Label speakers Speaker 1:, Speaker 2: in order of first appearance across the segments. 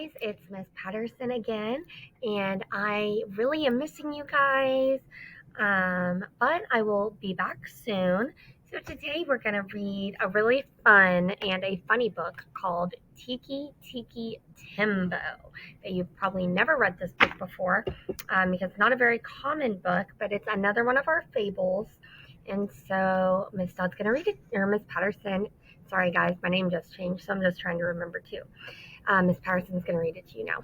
Speaker 1: guys, it's Miss Patterson again, and I really am missing you guys. But I will be back soon. So today we're going to read a really fun and a funny book called Tikki Tembo. That you've probably never read this book before because it's not a very common book, but it's another one of our fables. And so Miss Dodd's going to read it, or Miss Patterson. Sorry guys, my name just changed, so I'm just trying to remember too. Miss Patterson's going to read it to you now.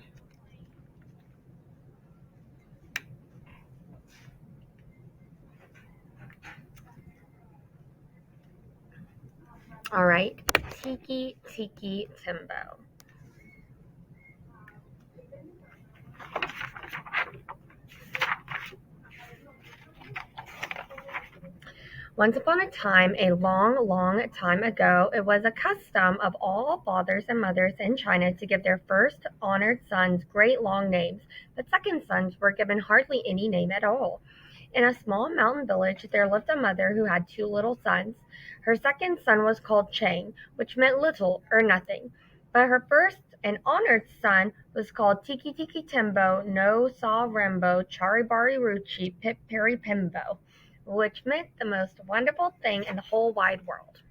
Speaker 1: All right. Tikki Tembo. Once upon a time, a long time ago, it was a custom of all fathers and mothers in China to give their first honored sons great long names, but second sons were given hardly any name at all. In a small mountain village, there lived a mother who had two little sons. Her second son was called Chang, which meant little or nothing. But her first and honored son was called Tikki Tembo no Sa Rembo Charibari Ruchi Pip Peri Pimbo, which meant the most wonderful thing in the whole wide world.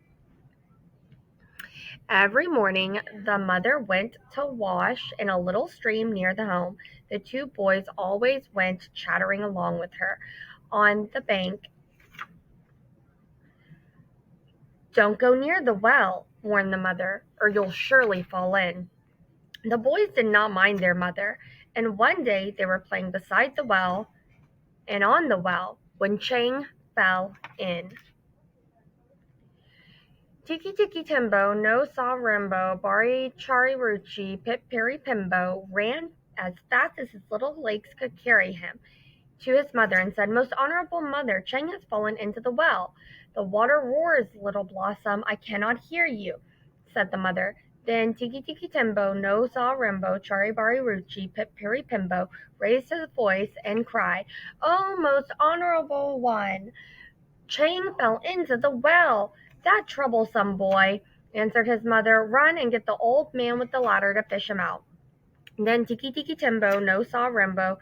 Speaker 1: Every morning, the mother went to wash in a little stream near the home. The two boys always went chattering along with her on the bank. "Don't go near the well," warned the mother, "or you'll surely fall in." The boys did not mind their mother, and one day they were playing beside the well and on the well when Chang fell in. Tikki Tembo no Sa Rembo Bari Chari Ruchi Pip Piri Pimbo ran as fast as his little legs could carry him to his mother and said, "Most honorable mother, Chang has fallen into the well." "The water roars, little blossom, I cannot hear you," said the mother. Then Tikki Tembo no Sa Rembo Chari Bari Ruchi Pip Piri Pimbo raised his voice and cried, "Oh, most honorable one, Chang fell into the well." "That troublesome boy," answered his mother. "Run and get the old man with the ladder to fish him out." Then Tikki Tembo no Sa Rembo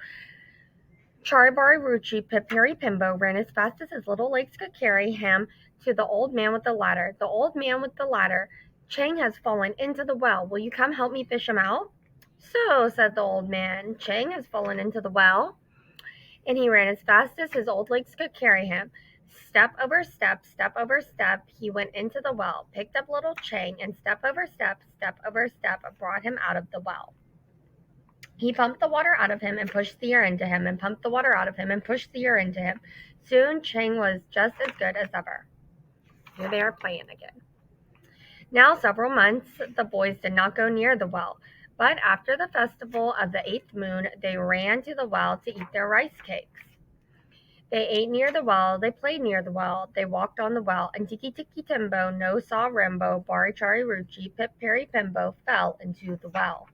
Speaker 1: Charibari Ruchi Pipiri Pimbo ran as fast as his little legs could carry him to the old man with the ladder. "The old man with the ladder, Chang has fallen into the well. Will you come help me fish him out?" "So," said the old man, "Chang has fallen into the well?" And he ran as fast as his old legs could carry him. Step over step, he went into the well, picked up little Chang, and step over step, brought him out of the well. He pumped the water out of him and pushed the air into him, and pumped the water out of him and pushed the air into him. Soon Chang was just as good as ever. Here they are playing again. Now several months the boys did not go near the well, but after the festival of the 8th moon, they ran to the well to eat their rice cakes. They ate near the well, they played near the well, they walked on the well, and Tikki Tembo no Sa Rembo Bari Chari Ruchi Pip Peri Pimbo fell into the well.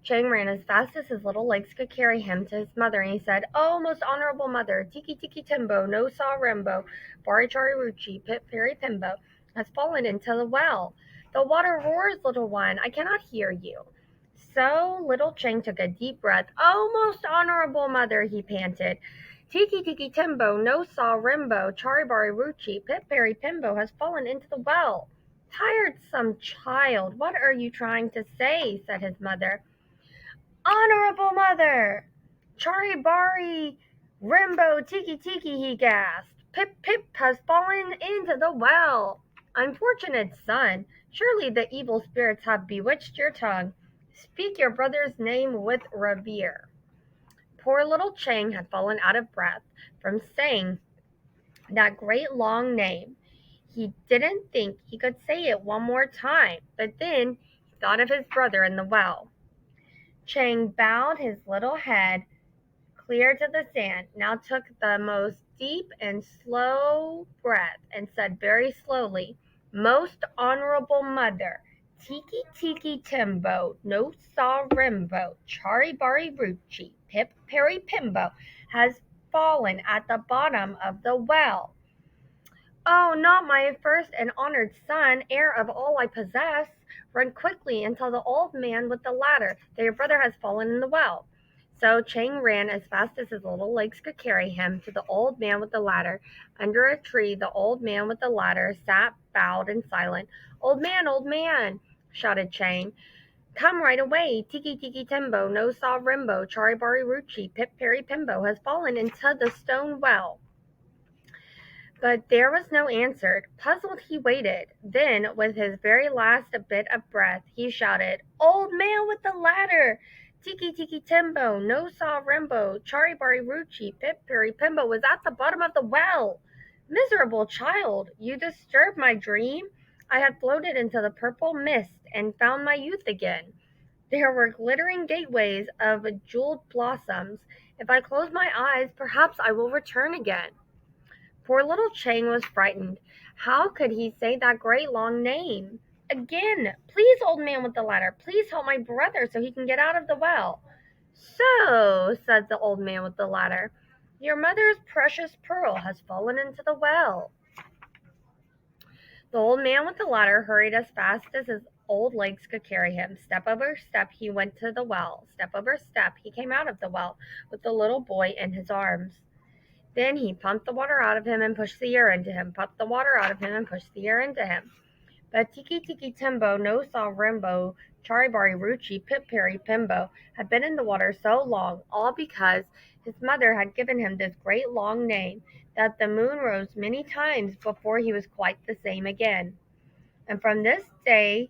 Speaker 1: Chang ran as fast as his little legs could carry him to his mother, and he said, "Oh, most honorable mother, Tikki Tembo no Sa Rembo Bari Chari Ruchi Pip Peri Pimbo has fallen into the well. The water roars, little one, I cannot hear you." So little Chang took a deep breath. "Oh, most honorable mother," he panted, Tikki Tembo no Sa Rembo Charibari Ruchi Pip Peri Pimbo has fallen into the well." "Tiresome child, what are you trying to say?" said his mother. "Honorable mother, Charibari Rembo Tikki, he gasped. Pip has fallen into the well." "Unfortunate son, surely the evil spirits have bewitched your tongue. Speak your brother's name with revere." Poor little Chang had fallen out of breath from saying that great long name. He didn't think he could say it one more time, but then he thought of his brother in the well. Chang bowed his little head clear to the sand, now took the most deep and slow breath, and said very slowly, "Most honorable mother, Tikki Tembo no Sa Rembo Charibari Ruchi Pip Peri Pimbo has fallen at the bottom of the well." "Oh, not my first and honored son, heir of all I possess," Run quickly and tell the old man with the ladder that your brother has fallen in the well." So Chang ran as fast as his little legs could carry him to the old man with the ladder. Under a tree, the old man with the ladder sat bowed and silent. Old man," shouted Chang. "Come right away! Tiki Tiki Tembo, no Saw Rimbo, Chari Bari Ruchi, Pip Perry Pimbo has fallen into the stone well." But there was no answer. Puzzled, he waited. Then, with his very last bit of breath, he shouted, "Old man with the ladder! Tiki Tiki Tembo, no Saw Rimbo, Chari Bari Ruchi, Pip Perry Pimbo was at the bottom of the well. Miserable child, you disturbed my dream. I had floated into the purple mist and found my youth again. There were glittering gateways of jeweled blossoms. If I close my eyes, perhaps I will return again." Poor little Chang was frightened. How could he say that great long name? Again, "Please, old man with the ladder, please help my brother so he can get out of the well." "So," said the old man with the ladder, "your mother's precious pearl has fallen into the well." The old man with the ladder hurried as fast as his old legs could carry him. Step over step he went to the well. Step over step he came out of the well with the little boy in his arms. Then he pumped the water out of him and pushed the air into him, pumped the water out of him and pushed the air into him. But Tiki Tiki Tembo, no Saw Rimbo, Chari Bari Ruchi, Pip Perry Pimbo had been in the water so long, all because his mother had given him this great long name, that the moon rose many times before he was quite the same again. And from that day,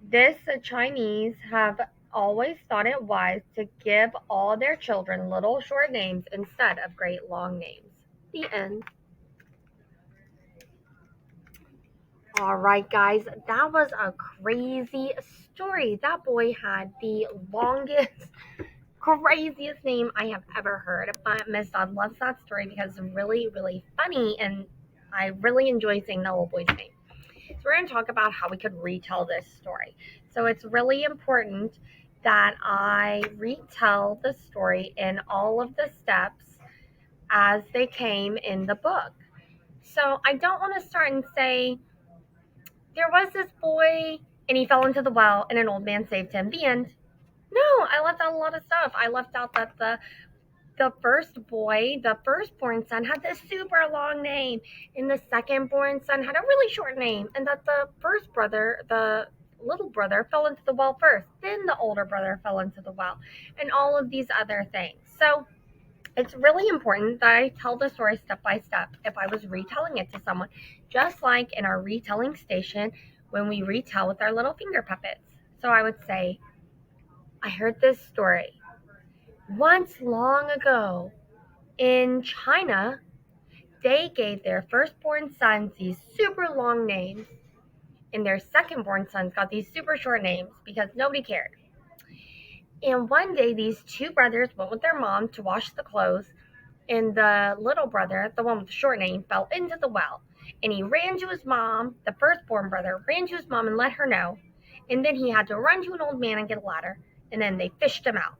Speaker 1: this the Chinese have always thought it wise to give all their children little short names instead of great long names. The end. All right, guys, that was a crazy story. That boy had the longest, craziest name I have ever heard. But Miss Dodd loves that story because it's really, really funny, and I really enjoy saying the little boy's name. So we're going to talk about how we could retell this story. So it's really important that I retell the story in all of the steps as they came in the book. So I don't want to start and say, "There was this boy and he fell into the well and an old man saved him. The end." No, I left out a lot of stuff. I left out that the first boy, the firstborn son, had this super long name, and the second-born son had a really short name, and that the first brother, the little brother, fell into the well first, then the older brother fell into the well, and all of these other things. So it's really important that I tell the story step by step if I was retelling it to someone, just like in our retelling station when we retell with our little finger puppets. So I would say, "I heard this story. Once long ago, in China, they gave their firstborn sons these super long names, and their secondborn sons got these super short names because nobody cared. And one day, these two brothers went with their mom to wash the clothes, and the little brother, the one with the short name, fell into the well. And he ran to his mom, the firstborn brother, ran to his mom and let her know. And then he had to run to an old man and get a ladder, and then they fished him out.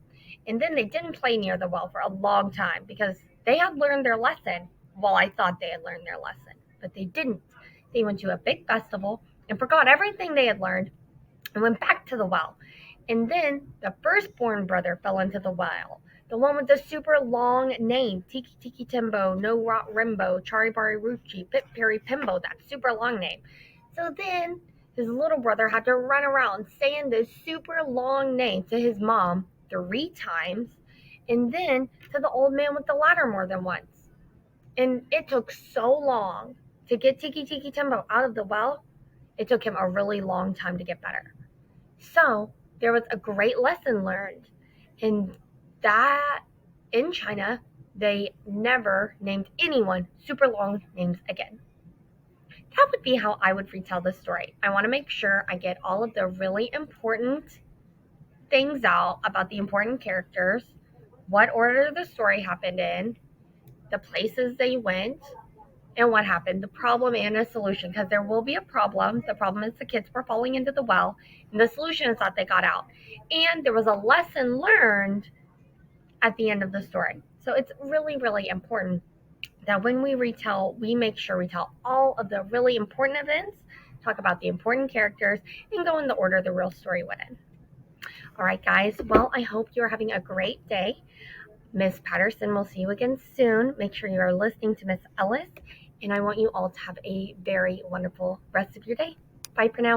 Speaker 1: And then they didn't play near the well for a long time because they had learned their lesson. Well, I thought they had learned their lesson, but they didn't. They went to a big festival and forgot everything they had learned and went back to the well. And then the firstborn brother fell into the well. The one with the super long name, Tiki Tiki Tembo, No Rot Rimbo, Chari Bari Ruchi, Pip Perry Pimbo, that super long name. So then his little brother had to run around saying this super long name to his mom 3 times, and then to the old man with the ladder more than once. And it took so long to get Tiki Tiki Tembo out of the well, it took him a really long time to get better. So there was a great lesson learned, and that in China, they never named anyone super long names again. That would be how I would retell the story. I want to make sure I get all of the really important things out about the important characters, what order the story happened in, the places they went, and what happened, the problem and a solution, because there will be a problem. The problem is the kids were falling into the well, and the solution is that they got out. And there was a lesson learned at the end of the story. So it's really, really important that when we retell, we make sure we tell all of the really important events talk about the important characters, and go in the order the real story went in. All right, guys. Well, I hope you're having a great day. Miss Patterson will see you again soon. Make sure you are listening to Miss Ellis, and I want you all to have a very wonderful rest of your day. Bye for now.